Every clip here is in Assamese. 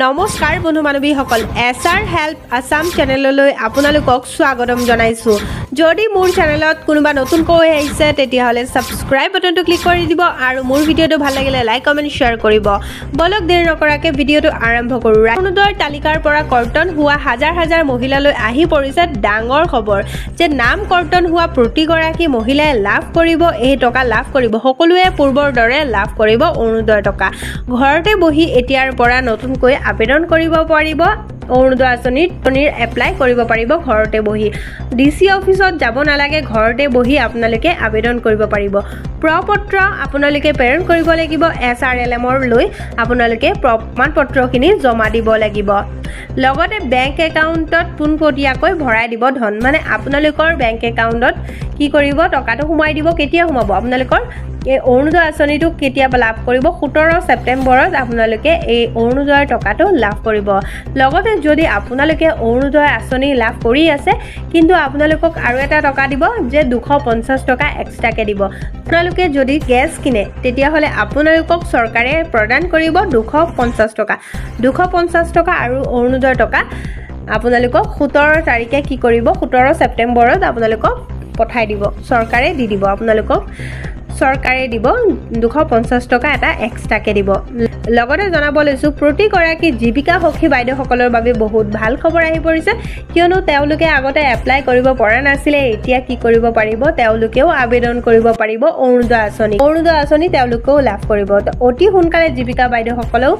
নমস্কাৰ বন্ধু বান্ধৱীসকল এছআৰ হেল্প আসাম চেনেললৈ আপোনালোকক স্বাগতম জনাইছোঁ। যদি মোৰ চেনেলত কোনোবা নতুনকৈ আহিছে তেতিয়াহ'লে ছাবস্ক্ৰাইব বাটনটো ক্লিক কৰি দিব আৰু মোৰ ভিডিঅ'টো ভাল লাগিলে লাইক কমেণ্ট শ্বেয়াৰ কৰিব। বলক দেৰি নকৰাকৈ ভিডিঅ'টো আৰম্ভ কৰোঁ। অৰুণোদয়ৰ তালিকাৰ পৰা কৰ্তন হোৱা হাজাৰ হাজাৰ মহিলালৈ আহি পৰিছে ডাঙৰ খবৰ যে নাম কৰ্তন হোৱা প্ৰতিগৰাকী মহিলাই লাভ কৰিব এই টকা লাভ কৰিব। সকলোৱে পূৰ্বৰ দৰে লাভ কৰিব অৰুণোদয়ৰ টকা। ঘৰতে বহি এতিয়াৰ পৰা নতুনকৈ আবেদন কৰিব পাৰিব। অৰুণোদয় আঁচনিৰ এপ্লাই কৰিব পাৰিব ঘৰতে বহি। ডিচি অফিচত যাব নালাগে, ঘৰতে বহি আপোনালোকে আবেদন কৰিব পাৰিব। প্ৰপত্ৰ আপোনালোকে প্ৰেৰণ কৰিব লাগিব। SRLM লৈ আপোনালোকে প্ৰমাণপত্ৰখিনি জমা দিব লাগিব। লগতে বেংক একাউণ্টত পোনপটীয়াকৈ ভৰাই দিব ধন, মানে আপোনালোকৰ বেংক একাউণ্টত কি কৰিব টকাটো সোমাই দিব। কেতিয়া সোমাব আপোনালোকৰ এই অৰুণোদয় আঁচনিটো কেতিয়া লাভ কৰিব? 17 ছেপ্টেম্বৰত আপোনালোকে এই অৰুণোদয়ৰ টকাটো লাভ কৰিব। লগতে যদি আপোনালোকে অৰুণোদয় আঁচনি লাভ কৰি আছে কিন্তু আপোনালোকক আৰু এটা টকা দিব যে 250 টকা এক্সট্ৰাকৈ দিব। আপোনালোকে যদি গেছ কিনে তেতিয়াহ'লে আপোনালোকক চৰকাৰে প্ৰদান কৰিব 250 টকা। 250 টকা আৰু অৰুণোদয়ৰ টকা আপোনালোকক 17 তাৰিখে কি কৰিব? 17 ছেপ্টেম্বৰত আপোনালোকক পঠাই দিব, চৰকাৰে দি দিব। আপোনালোকক চৰকাৰে দিব 250 টকা এটা এক্সট্ৰাকৈ দিব। লগতে জনাব লৈছোঁ প্ৰতিগৰাকী জীৱিকা সখী বাইদেউসকলৰ বাবে বহুত ভাল খবৰ আহি পৰিছে, কিয়নো তেওঁলোকে আগতে এপ্লাই কৰিব পৰা নাছিলে। এতিয়া কি কৰিব পাৰিব? তেওঁলোকেও আবেদন কৰিব পাৰিব অৰুণোদয় আঁচনি। অৰুণোদয় আঁচনি তেওঁলোকেও লাভ কৰিব। অতি সোনকালে জীৱিকা বাইদেউসকলেও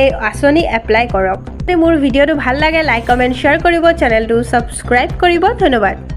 এই আঁচনি এপ্লাই কৰক। মোৰ ভিডিঅ'টো ভাল লাগে লাইক কমেণ্ট শ্বেয়াৰ কৰিব, চেনেলটো ছাবস্ক্ৰাইব কৰিব। ধন্যবাদ।